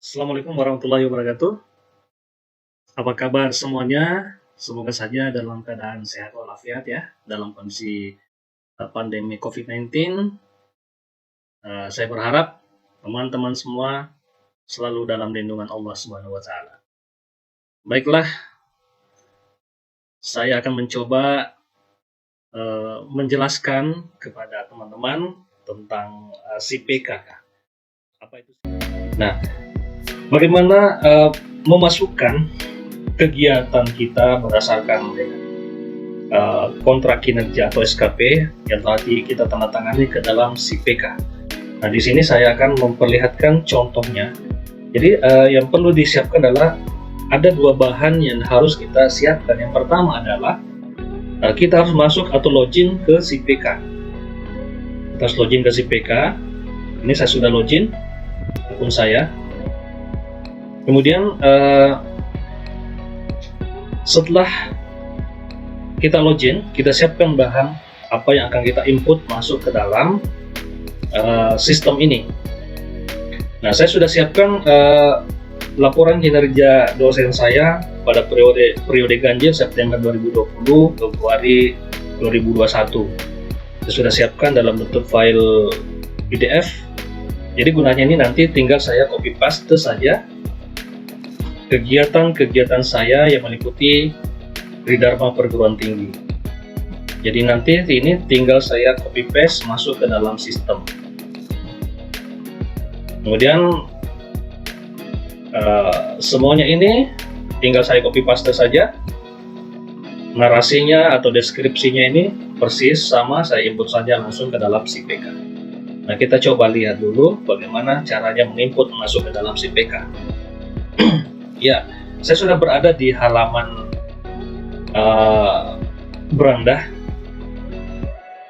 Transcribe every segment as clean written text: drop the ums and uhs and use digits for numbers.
Assalamualaikum warahmatullahi wabarakatuh. Apa kabar semuanya? Semoga saja dalam keadaan sehat walafiat ya, dalam kondisi pandemi COVID-19. Saya berharap teman-teman semua selalu dalam lindungan Allah Subhanahu wa taala. Baiklah, saya akan mencoba menjelaskan kepada teman-teman tentang si PK. Apa itu? Nah, bagaimana memasukkan kegiatan kita berdasarkan kontrak kinerja atau SKP yang tadi kita tanda tangani ke dalam si PK. Nah, di sini saya akan memperlihatkan contohnya. Jadi yang perlu disiapkan adalah ada dua bahan yang harus kita siapkan. Yang pertama adalah kita harus masuk atau login ke si PK. Kita harus login ke si PK. Ini saya sudah login akun saya. Kemudian setelah kita login, kita siapkan bahan apa yang akan kita input masuk ke dalam sistem ini. Nah, saya sudah siapkan laporan kinerja dosen saya pada periode ganjil September 2020, Februari 2021. Saya sudah siapkan dalam bentuk file PDF. Jadi gunanya ini nanti tinggal saya copy paste saja kegiatan-kegiatan saya yang meliputi Tridharma Perguruan Tinggi. Jadi nanti ini tinggal saya copy paste masuk ke dalam sistem. Kemudian semuanya ini tinggal saya copy paste saja. Narasinya atau deskripsinya ini persis sama, saya input saja langsung ke dalam si PK. Nah, kita coba lihat dulu bagaimana caranya menginput masuk ke dalam si PK. Ya, saya sudah berada di halaman beranda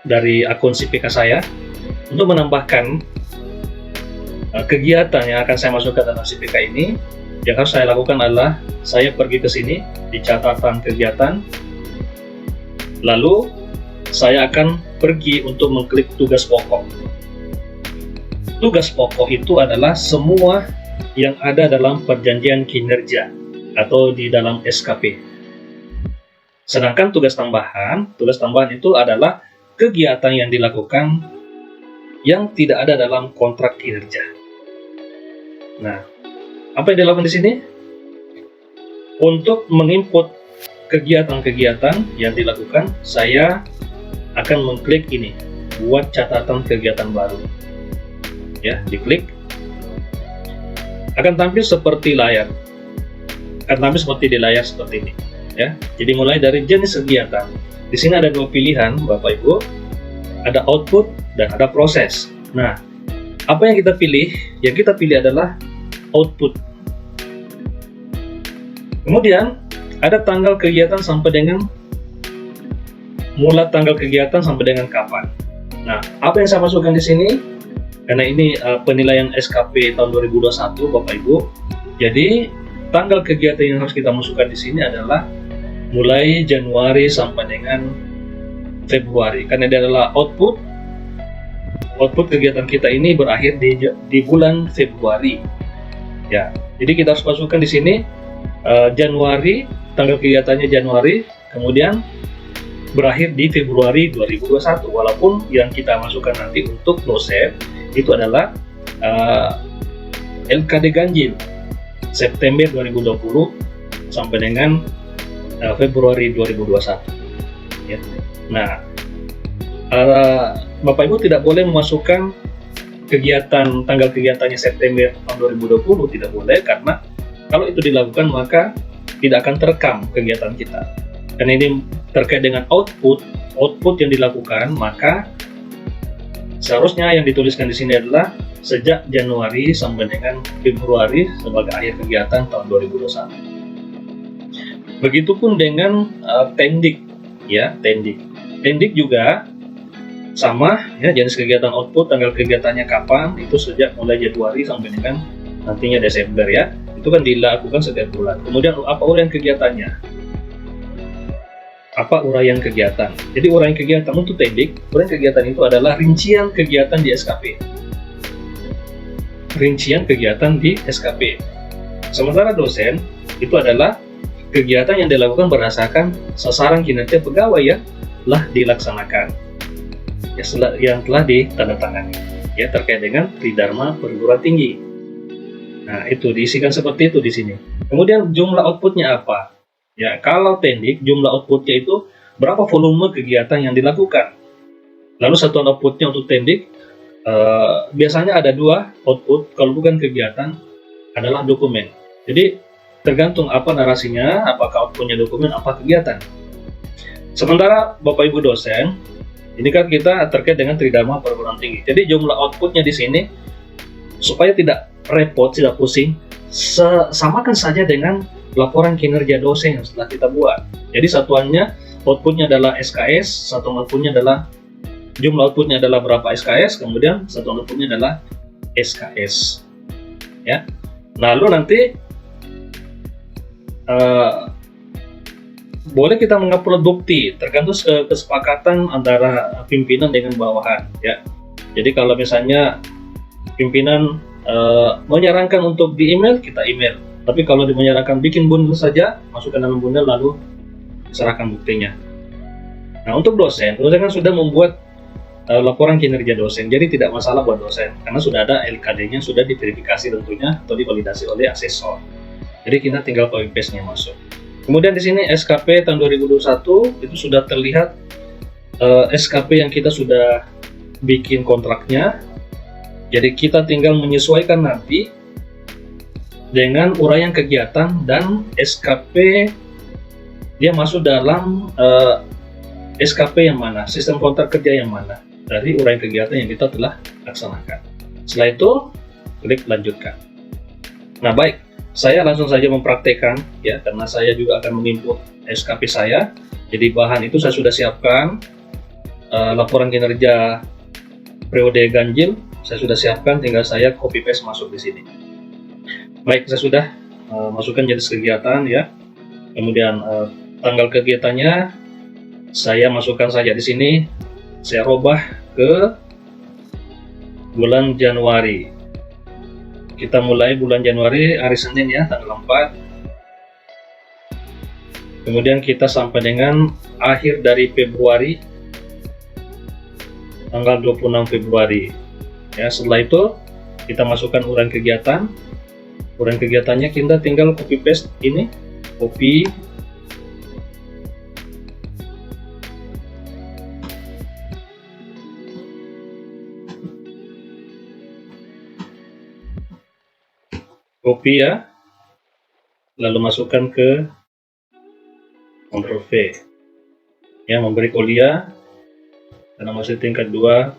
dari akun si PK saya. Untuk menambahkan kegiatan yang akan saya masukkan dalam si PK ini, yang harus saya lakukan adalah saya pergi ke sini di catatan kegiatan, lalu saya akan pergi untuk mengklik tugas pokok. Tugas pokok itu adalah semua yang ada dalam perjanjian kinerja atau di dalam SKP. Sedangkan tugas tambahan itu adalah kegiatan yang dilakukan yang tidak ada dalam kontrak kinerja. Nah, apa yang dilakukan di sini? Untuk menginput kegiatan-kegiatan yang dilakukan, saya akan mengklik ini, buat catatan kegiatan baru. Ya, diklik. Akan tampil seperti layar. Akan tampil seperti di layar seperti ini. Ya, jadi mulai dari jenis kegiatan. Di sini ada dua pilihan, Bapak Ibu. Ada output dan ada proses. Nah, apa yang kita pilih? Yang kita pilih adalah output. Kemudian ada tanggal kegiatan sampai dengan mulai tanggal kegiatan sampai dengan kapan. Nah, apa yang saya masukkan di sini? Karena ini penilaian SKP tahun 2021, Bapak Ibu. Jadi tanggal kegiatan yang harus kita masukkan di sini adalah mulai Januari sampai dengan Februari. Karena dia adalah output kegiatan kita ini berakhir di bulan Februari. Ya, jadi kita harus masukkan di sini Januari, tanggal kegiatannya Januari, kemudian berakhir di Februari 2021. Walaupun yang kita masukkan nanti untuk dosen itu adalah LKD ganjil September 2020 sampai dengan Februari 2021. Ya. Nah, Bapak Ibu tidak boleh memasukkan kegiatan tanggal kegiatannya September tahun 2020, tidak boleh, karena kalau itu dilakukan maka tidak akan terekam kegiatan kita. Dan ini terkait dengan output yang dilakukan, maka seharusnya yang dituliskan di sini adalah sejak Januari sampai dengan Februari sebagai akhir kegiatan tahun 2021. Begitupun dengan tendik, ya, tendik juga sama, ya, jenis kegiatan output, tanggal kegiatannya kapan, itu sejak mulai Januari sampai dengan nantinya Desember, ya, itu kan dilakukan setiap bulan. Kemudian apa uraian kegiatannya? Apa uraian kegiatan? Jadi uraian kegiatan untuk tendik, uraian kegiatan itu adalah rincian kegiatan di SKP. rincian kegiatan di SKP. Sementara dosen itu adalah kegiatan yang dilakukan berdasarkan sasaran kinerja pegawai yang telah dilaksanakan, yang telah ditandatangani, ya, terkait dengan Tridharma perguruan tinggi. Nah, itu diisikan seperti itu di sini. Kemudian jumlah outputnya apa? Ya, kalau Tendik jumlah outputnya itu berapa volume kegiatan yang dilakukan. Lalu satuan outputnya untuk Tendik biasanya ada 2 output, kalau bukan kegiatan adalah dokumen. Jadi tergantung apa narasinya, apakah outputnya dokumen, apa kegiatan. Sementara Bapak Ibu dosen, ini kan kita terkait dengan Tridharma perguruan tinggi. Jadi jumlah outputnya di sini supaya tidak repot, tidak pusing, samakan saja dengan laporan kinerja dosen yang setelah kita buat. Jadi satuannya, outputnya adalah SKS, satuan outputnya adalah jumlah outputnya adalah berapa SKS, kemudian satuan outputnya adalah SKS. Ya, lalu nanti boleh kita mengupload bukti tergantung kesepakatan antara pimpinan dengan bawahan, ya. Jadi kalau misalnya pimpinan menyarankan untuk di email, kita email. Tapi kalau menyarankan bikin bundel saja, masukkan dalam bundel lalu serahkan buktinya. Nah, untuk dosen kan sudah membuat laporan kinerja dosen, jadi tidak masalah buat dosen karena sudah ada LKD-nya, sudah diverifikasi tentunya atau divalidasi oleh asesor. Jadi kita tinggal copy paste-nya masuk. Kemudian di sini SKP tahun 2021 itu sudah terlihat SKP yang kita sudah bikin kontraknya. Jadi kita tinggal menyesuaikan nanti dengan uraian kegiatan dan SKP dia masuk dalam SKP yang mana, sistem kontrak kerja yang mana dari uraian kegiatan yang kita telah laksanakan. Setelah itu klik lanjutkan. Nah, baik. Saya langsung saja mempraktekkan, ya, karena saya juga akan menginput SKP saya. Jadi bahan itu saya sudah siapkan, laporan kinerja periode ganjil saya sudah siapkan, tinggal saya copy paste masuk di sini. Baik, saya sudah masukkan jenis kegiatan, ya. Kemudian tanggal kegiatannya saya masukkan saja di sini. Saya robah ke bulan Januari. Kita mulai bulan Januari hari Senin, ya, tanggal 4. Kemudian kita sampai dengan akhir dari Februari, tanggal 26 Februari. Ya, setelah itu kita masukkan uraian kegiatan. Uraian kegiatannya kita tinggal copy paste ini, copy. Copy, ya, lalu masukkan ke Ctrl V, ya, memberi kuliah karena masih tingkat 2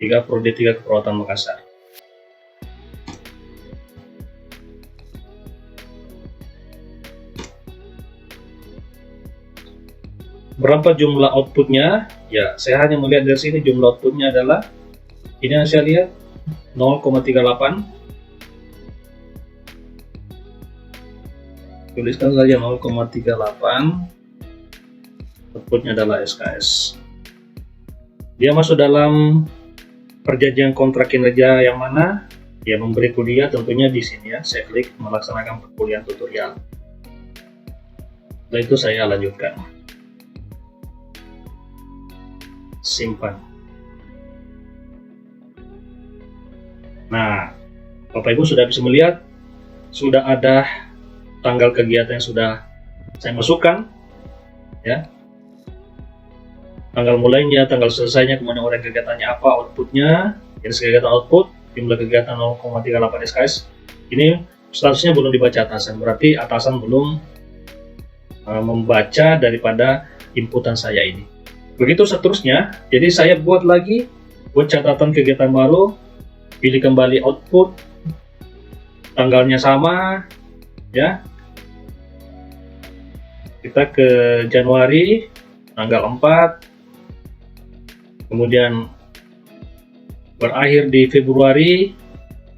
3 Prodi 3 Keperawatan Makassar. Berapa jumlah outputnya? Ya, saya hanya melihat dari sini jumlah outputnya adalah ini yang saya lihat 0,38. Tuliskan saja 0,38. Outputnya adalah SKS. Dia masuk dalam perjanjian kontrak kinerja yang mana? Ya, memberi kuliah tentunya di sini, ya. Saya klik melaksanakan perkuliahan tutorial. Setelah itu saya lanjutkan. Simpan. Nah, Bapak Ibu sudah bisa melihat sudah ada tanggal kegiatan yang sudah saya masukkan, ya, tanggal mulainya, tanggal selesainya, kemudian uraian kegiatannya apa, outputnya, jenis kegiatan output, jumlah kegiatan 0,38 SKS. Ini statusnya belum dibaca atasan, berarti atasan belum membaca daripada inputan saya ini. Begitu seterusnya. Jadi saya buat lagi, buat catatan kegiatan baru, pilih kembali output, tanggalnya sama, ya. Kita ke Januari tanggal 4, kemudian berakhir di Februari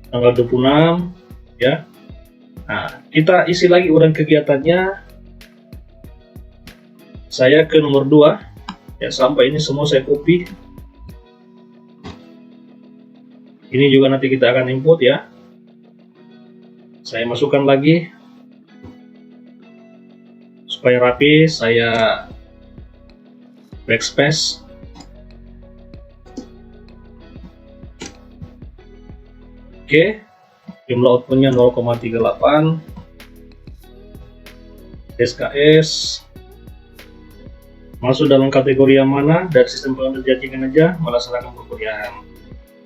tanggal 26, ya. Nah, kita isi lagi uraian kegiatannya. Saya ke nomor 2, ya, sampai ini semua saya copy. Ini juga nanti kita akan input ya. Saya masukkan lagi supaya rapi. Saya backspace. Oke, jumlah outputnya 0,38. SKS masuk dalam kategori yang mana, dari sistem pengerjaan aja melaksanakan perkuliahan.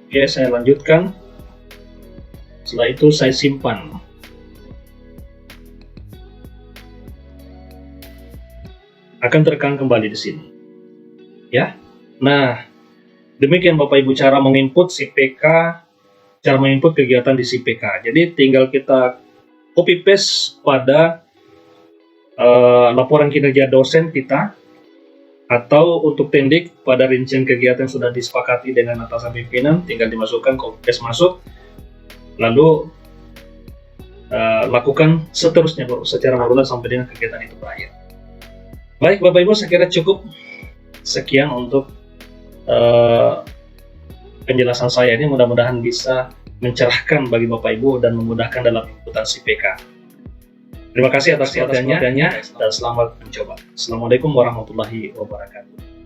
Oke, saya lanjutkan. Setelah itu saya simpan. Akan terekam kembali di sini. Ya. Nah, demikian Bapak Ibu cara menginput CPK, cara menginput kegiatan di CPK. Jadi tinggal kita copy paste pada laporan kinerja dosen kita, atau untuk tendik pada rincian kegiatan yang sudah disepakati dengan atasan pimpinan, tinggal dimasukkan, copy paste masuk, lalu lakukan seterusnya secara berulang sampai dengan kegiatan itu berakhir. Baik Bapak Ibu, saya kira cukup sekian untuk penjelasan saya ini, mudah-mudahan bisa mencerahkan bagi Bapak Ibu dan memudahkan dalam inputan CPK. Terima kasih atas perhatiannya dan selamat mencoba. Assalamualaikum warahmatullahi wabarakatuh.